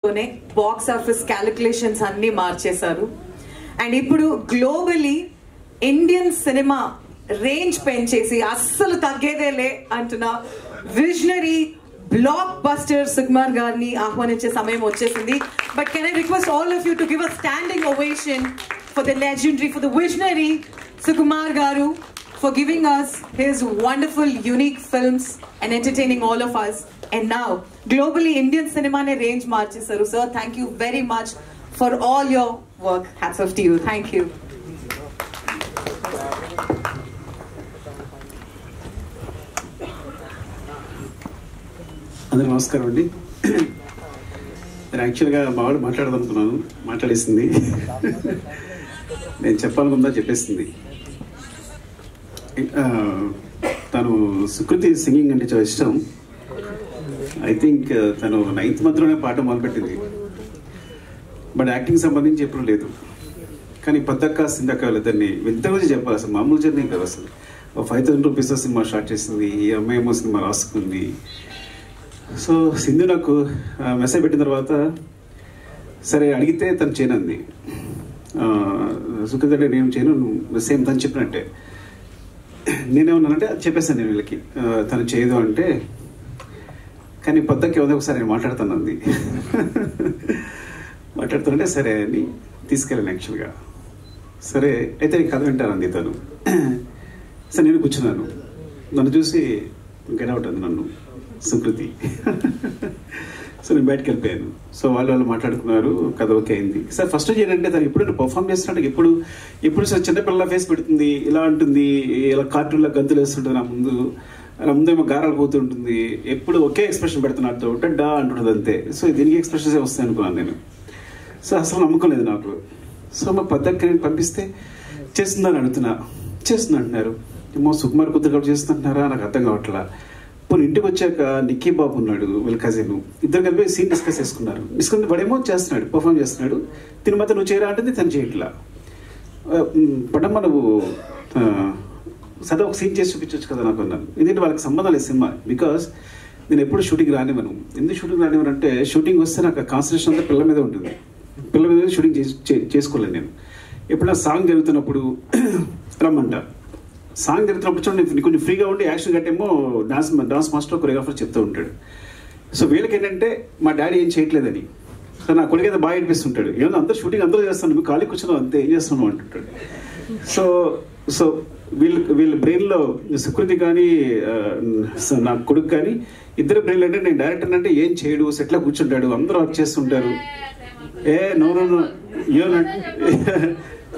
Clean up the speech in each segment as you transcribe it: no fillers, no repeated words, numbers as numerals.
Box office calculations అన్ని మార్చేశారు. And ఇప్పుడు గ్లోబలీ ఇండియన్ సినిమా రేంజ్ పెంచేసి అస్సలు తగ్గేదేలే అంటున్న విజనరీ బ్లాక్ బస్టర్ సుకుమార్ గారిని ఆహ్వానించే సమయం వచ్చేసింది. But can I request all of you to give a standing ovation for the legendary, for the visionary Sukumar గారు, for giving us his wonderful, unique films and entertaining all of us. And now, globally, Indian cinema ne range marchesaru. Sir, thank you very much for all your work. Hats off to you. Thank you. అందరూ నమస్కారం అండి. నేను యాక్చువల్గా మావాడు మాట్లాడదనుకున్నాను, మాట్లాడేసింది. నేను చెప్పాలనుకుందా చెప్పేసింది. తను Sukriti singing అంటే చాలా ఇష్టం. ఐ థింక్ తను 9th monthలోనే పాట మొదలుపెట్టింది. బట్ యాక్టింగ్ సంబంధించి ఎప్పుడు లేదు. కానీ పద్దక్క సిందక్క వాళ్ళిద్దరిని ఇద్దరి గురించి చెప్పాలి. అసలు మామూలు జర్నీ కాదు. అసలు 5,000 రూపీస్ సినిమా స్టార్ట్ చేసింది, ఈ అమ్మాయి ఏమో సినిమా రాసుకుంది. సో సింధు నాకు మెసేజ్ పెట్టిన తర్వాత సరే అడిగితే తను చేయనంది. సుకృతి అంటే నేను చేయను, సేమ్ తను చెప్పినట్టే. నేనేమన్నానంటే అది చెప్పేసాను నేను వీళ్ళకి, తను చేయదు అంటే. కానీ పొద్దుకి ఒకసారి నేను మాట్లాడుతానంది. మాట్లాడుతుంటే సరే అని తీసుకెళ్ళాను యాక్చువల్గా. సరే అయితే నేను కథ వింటానంది తను. సరే నేను కూర్చున్నాను. నన్ను చూసి గెట్ అవుట్ అంది నన్ను సుకృతి. సో నేను బయటకు వెళ్ళిపోయాను. సో వాళ్ళు మాట్లాడుకున్నారు, కథ ఓకే అయింది. సార్ ఫస్ట్ చేయాలంటే తను ఎప్పుడు పర్ఫామ్ చేస్తున్నట్టు ఎప్పుడు సార్ చిన్నపిల్లల ఫేస్ పెడుతుంది, ఇలా ఉంటుంది, ఇలా కార్టూన్లో గంతులు వేస్తుంటుంది, నా ముందేమో గారాలు పోతుంటుంది, ఎప్పుడు ఒకే ఎక్స్ప్రెషన్ పెడుతున్నట్టు డా అంటుంటుంది అంతే. సో దీనికి ఎక్స్ప్రెషన్స్ వస్తాయి అనుకున్నాను నేను. సో అసలు నమ్మకం లేదు నాకు. సో మా పద్ధతికి నేను పంపిస్తే చేస్తుందని అడుగుతున్నా, చేస్తుంది అంటున్నారు. ఏమో సుకుమార్ కుదురు కూడా చేస్తుంటున్నారా నాకు అర్థం కావట్లా. పోనీ ఇంటికి వచ్చాక నిక్కీ బాబు ఉన్నాడు, వీళ్ళ కజిన్, ఇద్దరు కలిపి సీన్ డిస్కస్ చేసుకున్నారు. డిస్కస్ వాడేమో చేస్తున్నాడు, పర్ఫామ్ చేస్తున్నాడు. తిని మాత్రం నువ్వు చేయరా అంటే తను చేయట్లా. పడమ్మ నువ్వు సదా ఒక సీన్ చేసి చూపించవచ్చు కదా నాకు అన్నాను. ఎందుకంటే వాళ్ళకి సంబంధం లేదు సినిమా. బికాస్ నేను ఎప్పుడు షూటింగ్ రానివ్వను. ఎందుకు షూటింగ్ రానివ్వను అంటే షూటింగ్ వస్తే నాకు కాన్సన్ట్రేషన్ అంతా పిల్లల మీద ఉంటుంది. పిల్లల మీద షూటింగ్ చేసుకోలేను నేను. ఎప్పుడైనా సాంగ్ జరుగుతున్నప్పుడు రమ్మంట. సాంగ్ జరుగుతున్నప్పుడు చూడండి కొంచెం ఫ్రీగా ఉండి యాక్షన్ గట్టేమో డాన్స్ మాస్టర్ కొరియోగ్రాఫర్ చెప్తూ ఉంటాడు. సో వీళ్ళకి ఏంటంటే మా డాడీ ఏం చేయట్లేదని. సో నా కొడుకు అయితే బాగా అనిపిస్తుంటాడు. ఏమన్నా అందరూ షూటింగ్ అందరూ చేస్తాను, నువ్వు ఖాళీ కూర్చున్నావు అంతే, ఏం చేస్తున్నావు అంటుంటాడు. సో వీళ్ళ బ్రెయిన్లో సుకృతి కానీ నా కొడుకు కానీ ఇద్దరు బ్రెయిన్లో అంటే నేను డైరెక్టర్ అంటే ఏం చేయడు, సెట్లో కూర్చుంటాడు, అందరూ వర్క్ చేస్తుంటారు. నో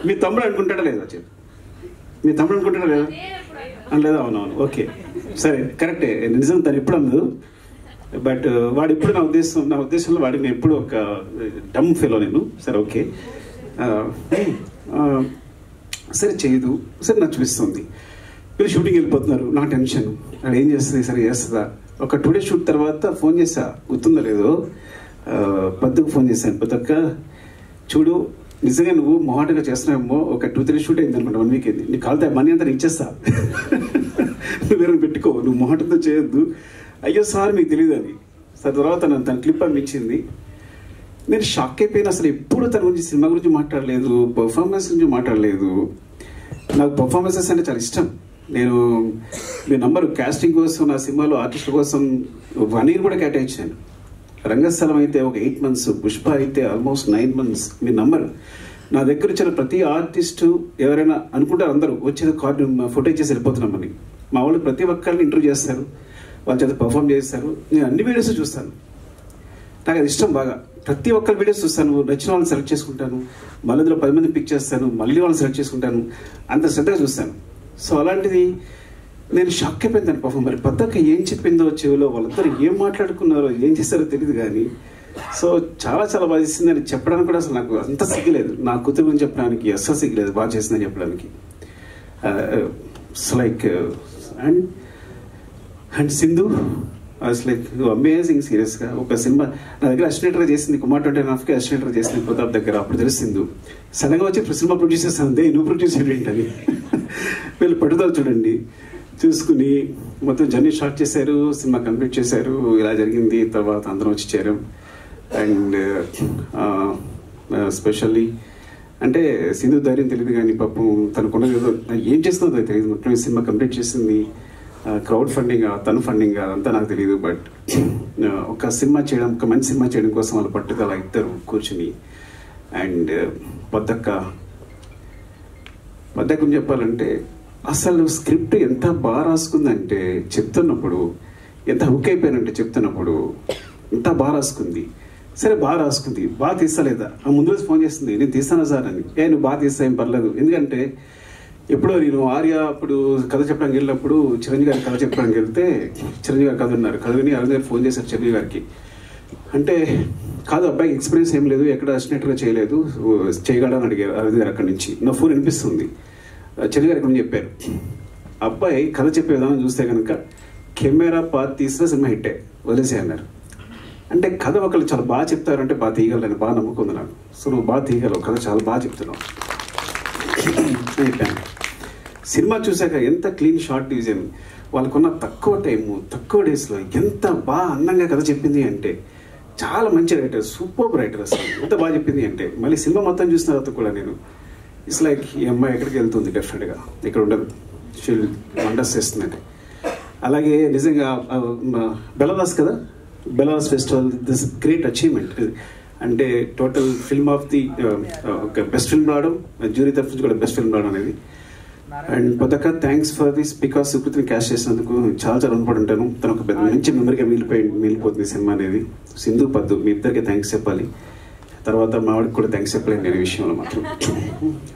మీ తమ్ముడు అనుకుంటాడా లేదా చెప్పు, మీ తమ్ముడు అనుకుంటాడా లేదా అనలేదా? అవునవును, ఓకే సరే కరెక్టే, నిజం తను ఎప్పుడు అందదు. బట్ వాడు ఎప్పుడు నా ఉద్దేశంలో వాడికి నేను ఎప్పుడు ఒక డమ్ ఫెలో నేను. సరే ఓకే సరే చేయదు, సరే నాకు చూపిస్తుంది. వీళ్ళు షూటింగ్ వెళ్ళిపోతున్నారు, నా టెన్షన్, వాడు ఏం చేస్తుంది, సరే చేస్తుందా. ఒక 2 days షూట్ తర్వాత ఫోన్ చేసా, గుర్తుందో లేదో, పద్దుకు ఫోన్ చేశాను. పద్దక్క చూడు నిజంగా నువ్వు మొహాటగా చేస్తున్నావేమో, ఒక 2-3 షూట్ అయింది అనమాట, 1 week అయింది, నీ కాలితే మనీ అంతా ఇచ్చేస్తా, నువ్వు వేరే పెట్టుకో, నువ్వు మొహాటంతో చేయొద్దు. అయ్యో సార్ మీకు తెలియదు అని. సార్ తర్వాత తన క్లిప్ పంపించింది. నేను షాక్ అయిపోయిన. అసలు ఎప్పుడు తన గురించి సినిమా గురించి మాట్లాడలేదు, పర్ఫార్మెన్స్ గురించి మాట్లాడలేదు. నాకు పర్ఫార్మెన్సెస్ అంటే చాలా ఇష్టం. నేను మీ నంబర్ కాస్టింగ్ కోసం నా సినిమాలో ఆర్టిస్టుల కోసం 1 year కూడా కేటాయించాను. రంగస్థలం అయితే ఒక 8 months, పుష్ప అయితే ఆల్మోస్ట్ 9 months. మీ నంబర్ నా దగ్గర వచ్చిన ప్రతి ఆర్టిస్టు ఎవరైనా అనుకుంటారు, అందరూ వచ్చేది కార్డు ఫోటో ఇచ్చేసి వెళ్ళిపోతున్నామని. మా వాళ్ళు ప్రతి ఒక్కరిని ఇంటర్వ్యూ చేస్తారు, వాళ్ళ చేత పర్ఫామ్ చేస్తారు. నేను అన్ని వీడియోస్ చూస్తాను, నాకు అది ఇష్టం బాగా. ప్రతి ఒక్కరి వీడియోస్ చూస్తాను, నచ్చిన వాళ్ళని సెలెక్ట్ చేసుకుంటాను, మళ్ళీ అందులో 10 మంది పిక్ చేస్తాను, మళ్ళీ వాళ్ళని సెలెక్ట్ చేసుకుంటాను, అంత శ్రద్ధగా చూస్తాను. సో అలాంటిది నేను షాక్ అయిపోయింది దాని పర్ఫామ్. మరి పద్దక్క ఏం చెప్పిందో చెవిలో, వాళ్ళందరూ ఏం మాట్లాడుకున్నారో ఏం చేస్తారో తెలియదు కానీ సో చాలా చాలా బాగా చేసిందని చెప్పడానికి కూడా అసలు నాకు అంత సిగ్గులేదు. నా కూతురు గురించి చెప్పడానికి అస్సలు సిగ్గులేదు, బాగా చేసిందని చెప్పడానికి. సో లైక్ అండ్ సింధు అసలు లైక్ అమేజింగ్. సీరియస్గా ఒక సినిమా నా దగ్గర అసిస్టెంట్గా చేసింది, కుమార్ 29.5కి అసిస్టెంట్గా చేసింది ప్రతాప్ దగ్గర. అప్పుడు తెలిసింది సడన్గా వచ్చి సినిమా ప్రొడ్యూస్ చేస్తాను, నువ్వు ప్రొడ్యూస్ ఏంటని. వీళ్ళు పట్టుదల చూడండి, చూసుకుని మొత్తం జర్నీ స్టార్ట్ చేశారు, సినిమా కంప్లీట్ చేశారు. ఇలా జరిగింది. తర్వాత అందరం వచ్చి చేరాం. అండ్ స్పెషల్లీ అంటే సింధు ధైర్యం తెలియదు కానీ పాపం తనకున్నది ఏదో ఏం చేస్తుందో తెలియదు. మొత్తం సినిమా కంప్లీట్ చేసింది, క్రౌడ్ ఫండింగ్ తను ఫండింగ్ అదంతా నాకు తెలియదు. బట్ ఒక సినిమా చేయడం, ఒక మంచి సినిమా చేయడం కోసం వాళ్ళు పట్టుదల ఇద్దరు కూర్చుని. అండ్ పద్దక్క గురించి చెప్పాలంటే అసలు స్క్రిప్ట్ ఎంత బాగా రాసుకుందంటే చెప్తున్నప్పుడు, ఎంత హుక్ అయిపోయానంటే చెప్తున్నప్పుడు ఎంత బాగా రాసుకుంది. సరే బాగా రాసుకుంది, బాగా తీస్తలేదా? ముందు రోజు ఫోన్ చేస్తుంది, నేను తీస్తాను సార్ అని. నువ్వు బాగా తీస్తా ఏం పర్లేదు. ఎందుకంటే ఎప్పుడో నేను ఆర్య అప్పుడు కథ చెప్పడానికి వెళ్ళినప్పుడు చిరంజీవి గారి కథ చెప్పడానికి వెళ్తే చిరంజీవి గారు కథ ఉన్నారు. కథ విని అరవింద్ గారు ఫోన్ చేశారు చిరంజీవి గారికి. అంటే కాదు అబ్బాయికి ఎక్స్పీరియన్స్ ఏం లేదు, ఎక్కడ అసినట్టుగా చేయలేదు, చేయగలని అడిగారు అరవింద్ గారు. అక్కడి నుంచి నా ఫోన్ వినిపిస్తుంది. చిరంజీవి గారు ఇక్కడ చెప్పారు, అబ్బాయి కథ చెప్పే విధానం చూస్తే కనుక కెమెరా పాత్ తీసిన సినిమా హిట్టే, వదిలేసే అన్నారు. అంటే కథ ఒకళ్ళు చాలా బాగా చెప్తారంటే బాగా తీయగలని బాగా నమ్ముకుంది నాకు. సో నువ్వు బాగా తీయగలవు, కథ చాలా బాగా చెప్తున్నావు చెప్పాను. సినిమా చూశాక ఎంత క్లీన్ షార్ట్ డివిజన్, వాళ్ళకున్న తక్కువ టైము, తక్కువ డేస్లో ఎంత బాగా అందంగా కథ చెప్పింది అంటే చాలా మంచి రైటర్, సూపర్ రైటర్. అసలు ఎంత బాగా చెప్పింది అంటే మళ్ళీ సినిమా మొత్తం చూసిన తర్వాత కూడా నేను ఇట్స్ లైక్ ఈ అమ్మాయి ఎక్కడికి వెళ్తుంది, డెఫినెట్గా ఇక్కడ ఉండదు, షీల్ వండర్స్ చేస్తుందంటే. అలాగే నిజంగా బెలదాస్ కదా, Beladas festival this great achievement. అంటే total film of the best film రావడం, జ్యూరీ తరఫు నుంచి కూడా బెస్ట్ ఫిల్మ్ రావడం అనేది. అండ్ పదక థ్యాంక్స్ ఫర్ దిస్, బికాస్ సుకృతిని క్యాష్ చేసినందుకు చాలా రుణపడి ఉంటాను. తను ఒక పెద్ద మంచి మెమరీగా మిగిలిపోతుంది సినిమా అనేది. సింధు పద్దు మీ ఇద్దరికి థ్యాంక్స్ చెప్పాలి. తర్వాత మా వాడికి కూడా థ్యాంక్స్ చెప్పలేను నేను ఈ విషయంలో మాత్రం.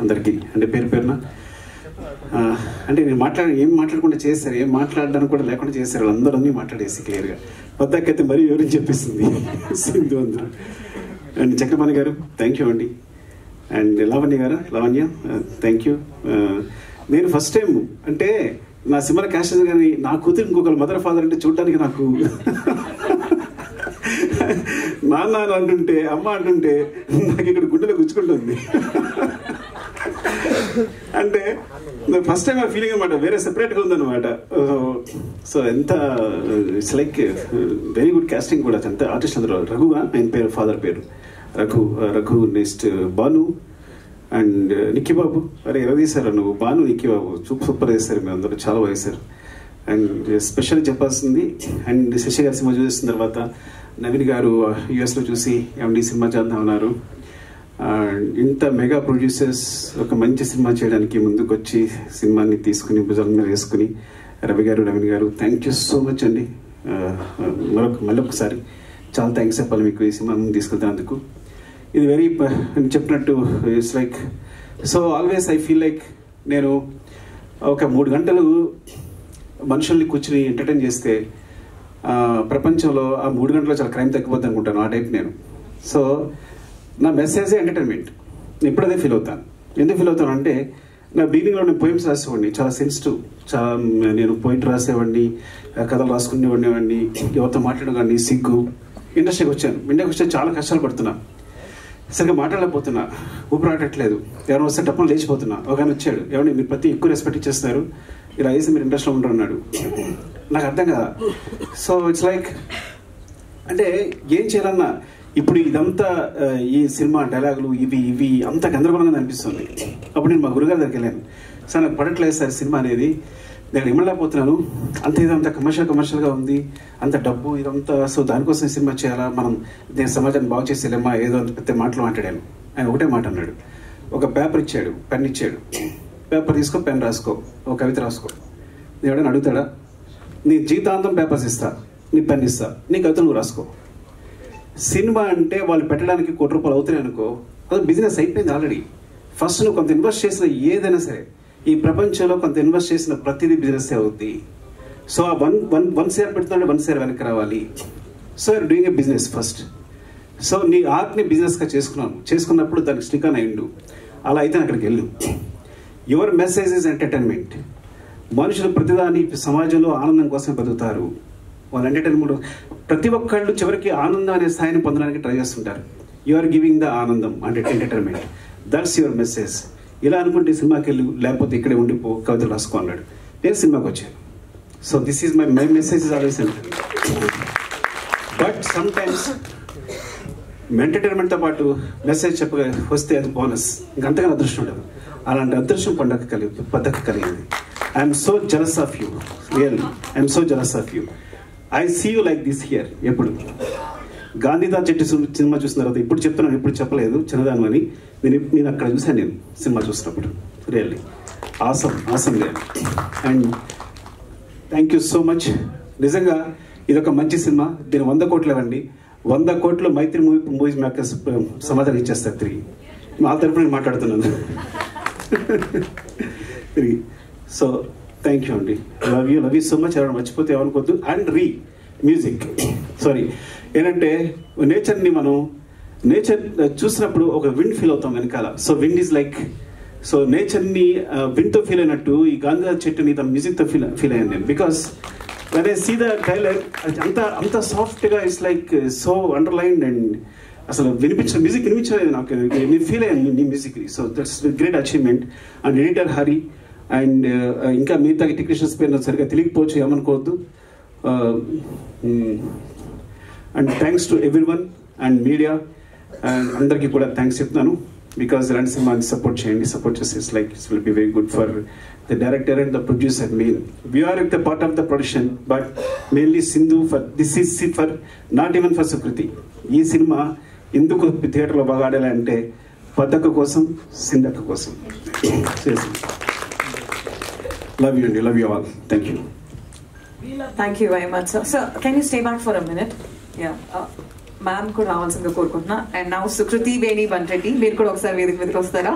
అందరికీ అంటే పేరు పేరున అంటే నేను ఏం మాట్లాడకుండా చేశారు, ఏం మాట్లాడడానికి కూడా లేకుండా చేశారు, వాళ్ళందరూ అన్నీ మాట్లాడేసి క్లియర్గా. పద్దకైతే మరీ వివరించి చెప్పేసింది సింధు అందరూ. అండ్ చక్రపాణి గారు థ్యాంక్ యూ అండి. And Lavanya thank you. నేను ఫస్ట్ టైం అంటే నా సినిమా క్యాష్ కానీ నా కూతురు ఇంకొకరు మదర్ ఫాదర్ అంటే చూడడానికి నాకు నాన్న అంటుంటే అమ్మ అంటుంటే నాకు ఇక్కడ గుండెలో గుచ్చుకుంటుంది. అంటే ఫస్ట్ టైం ఆ ఫీలింగ్ అనమాట, వేరే సెపరేట్గా ఉందన్నమాట. సో ఎంత it's like very good casting కూడా. ఎంత ఆర్టిస్ట్ అందరూ. రఘుగా ఆయన పేరు, ఫాదర్ పేరు రఘు. Next Bhanu and Nikki Babu. అరే ఎలా తీశారు నువ్వు, భాను నిక్కీ బాబు సూపర్ చేశారు మీరు అందరూ, చాలా బాగా చేశారు. అండ్ స్పెషల్ చెప్పాల్సింది అండ్ శశి గారి సినిమా చూసిన తర్వాత నవీన్ గారు యుఎస్లో చూసి ఏమండి సినిమా చేద్దామన్నారు. ఇంత మెగా ప్రొడ్యూసర్స్ ఒక మంచి సినిమా చేయడానికి ముందుకు వచ్చి సినిమాని తీసుకుని భుజాల మీద వేసుకుని రవి గారు, నవీన్ గారు థ్యాంక్ యూ సో మచ్ అండి. మళ్ళీ ఒకసారి చాలా థ్యాంక్స్ చెప్పాలి మీకు ఈ సినిమా ముందు తీసుకెళ్తున్నందుకు. ఇది వెరీ నేను చెప్పినట్టు it's like so always I feel like నేను ఒక 3 గంటలు మనుషుల్ని కూర్చుని ఎంటర్టైన్ చేస్తే ప్రపంచంలో ఆ 3 గంటల్లో చాలా క్రైమ్ తగ్గిపోద్ది అనుకుంటాను. ఆ టైప్ నేను. సో నా మెసేజే ఎంటర్టైన్మెంట్. నేను ఇప్పుడు అదే ఫీల్ అవుతాను. ఎందుకు ఫీల్ అవుతాను అంటే నా బిగినింగ్లో నేను పోయిమ్స్ రాసేవాడిని, చాలా సెన్సిటివ్, చాలా నేను పోయిట్ రాసేవాడిని, కథలు రాసుకునేవాడిని, ఎవరితో మాట్లాడేవాడిని, సిగ్గు. ఇండస్ట్రీకి వచ్చి చాలా కష్టాలు పడుతున్నా, సరిగ్గా మాట్లాడలేకపోతున్నా, ఊపిరాడట్లేదు, ఎవరైనా వస్తే టప్పని లేచిపోతున్నా. ఒక ఆయన వచ్చాడు, ఎవరిని మీరు ప్రతి ఎక్కువ రెస్పెక్ట్ ఇచ్చేస్తారు, ఇలా వేసి మీరు ఇంట్రెస్ట్లో ఉంటారు అన్నాడు. నాకు అర్థం కదా. సో ఇట్స్ లైక్ అంటే ఏం చేయాలన్నా ఇప్పుడు ఇదంతా ఈ సినిమా డైలాగులు ఇవి అంత గందరగోళంగా అనిపిస్తుంది. అప్పుడు నేను మా గురుగారి దగ్గరికి వెళ్ళాను, సార్ నాకు పడట్లేదు సార్ సినిమా అనేది, నేను ఇమ్మలేకపోతున్నాను, ఇదంతా కమర్షియల్గా ఉంది, అంత డబ్బు ఇదంతా, సో దానికోసం సినిమా చేయాలా, మనం నేను సమాజాన్ని బాగు చేసేలేమా, ఏదో అంత పెద్ద మాటలు మాట్లాడాను. ఆయన ఒకటే మాట అన్నాడు, ఒక పేపర్ ఇచ్చాడు, పెన్ ఇచ్చాడు, పేపర్ తీసుకో, పెన్ రాసుకో, ఒక కవిత రాసుకో. నేను ఎవడైనా అడుగుతాడా? నీ జీవితాంతం పేపర్స్ ఇస్తా, నీ పెన్ ఇస్తా, నీ కవిత నువ్వు రాసుకో. సినిమా అంటే వాళ్ళు పెట్టడానికి ₹1 కోటి అవుతున్నాయి అనుకో, అది బిజినెస్ అయిపోయింది ఆల్రెడీ. ఫస్ట్ నువ్వు కొంత ఇన్వెస్ట్ చేసిన ఏదైనా సరే ఈ ప్రపంచంలో కొంత ఇన్వెస్ట్ చేసిన ప్రతిదీ బిజినెస్ అవుద్ది. సో ఆ వన్ షేర్ పెడుతుంటే 1 షేర్ వెనక్కి రావాలి. So you're doing a business first. So నీ ఆర్ట్ని బిజినెస్గా చేసుకున్నప్పుడు దానికి స్టిక్ ఆన్ అయ్యిండు. అలా అయితే అక్కడికి వెళ్ళు. Your message is entertainment. మనుషులు ప్రతిదాని సమాజంలో ఆనందం కోసం బతుకుతారు. వాళ్ళు ఎంటర్టైన్మెంట్ ప్రతి ఒక్కళ్ళు చివరికి ఆనందం అనే స్థాయిని పొందడానికి ట్రై చేస్తుంటారు. యు ఆర్ గివింగ్ ద ఆనందం అంటే ఎంటర్టైన్మెంట్. That's your message. ఇలా అనుకుంటే సినిమాకి వెళ్ళు, లేకపోతే ఇక్కడే ఉండిపో, కవితలు రాసుకో అన్నాడు. నేను సినిమాకి వచ్చాను. So this is my message is always entertainment. But sometimes ఎంటర్టైన్మెంట్తో పాటు మెసేజ్ వస్తే అది బోనస్, ఇంకంతగా అదృష్టం ఉండదు. అలాంటి అదృష్టం పద్ధతి కలిగింది. I'm so jealous of you, really I'm so jealous of you. I see you like this here. ఎప్పుడు గాంధీదా చెట్టు సినిమా చూసిన తర్వాత ఇప్పుడు చెప్తున్నాను, ఇప్పుడు చెప్పలేదు చిన్నదాను అని. నేను అక్కడ చూశాను, నేను సినిమా చూసినప్పుడు. Really awesome real. And thank you so much. నిజంగా ఇదొక మంచి సినిమా. దీని 100 కోట్లు ఇవ్వండి. 100 కోట్లు మైత్రి మూవీస్ మేకర్స్ సమాధానం ఇచ్చేస్తారు తిరిగి. మా తరఫున నేను మాట్లాడుతున్నాను తిరిగి. సో థ్యాంక్ యూ అండి. Love you so much. ఎవరైనా మర్చిపోతే ఏమనుకోవద్దు. అండ్ మ్యూజిక్ సారీ ఏంటంటే నేచర్ చూసినప్పుడు ఒక విండ్ ఫీల్ అవుతాం వెనకాల. So wind is like, so నేచర్ని విండ్తో ఫీల్ అయినట్టు ఈ గాంధీ చెట్టుని తన మ్యూజిక్తో ఫీల్ అయ్యాను నేను. Because when I see the trailer, అంత సాఫ్ట్గా it's like so underlined. And అసలు మ్యూజిక్ వినిపించలేదు నాకు, నేను ఫీల్ అయ్యాను నీ music. So that's great achievement. And editor Hari and ఇంకా మిగతా టెక్నీషియన్స్ పేరు సరిగ్గా తెలియకపోవచ్చు, ఏమనుకోవద్దు. And thanks to everyone and media and అందరికీ కూడా థ్యాంక్స్ చెప్తున్నాను. బికాస్ ఇలాంటి సినిమాని సపోర్ట్ చేయండి. సపోర్ట్ చేస్తే it's like it's will be very good for the director and the producer. We are at the part of the production, but mainly Sindhu for this is for not even for Sukriti. ఈ cinema ఎందుకు థియేటర్లో బాగా ఆడాలి అంటే పద్దక్క కోసం, సింధక్క కోసం. Love you అండి, love you all. Thank you. Thank you very much sir. So can you stay back for a minute? Yeah, ma'am కూడా రావాల్సిందిగా కోరుకుంటున్నా. అండ్ నౌ సుకృతి వేణి బండ్రెడ్డి, మీరు కూడా ఒకసారి వేదిక మీదకి వస్తారా?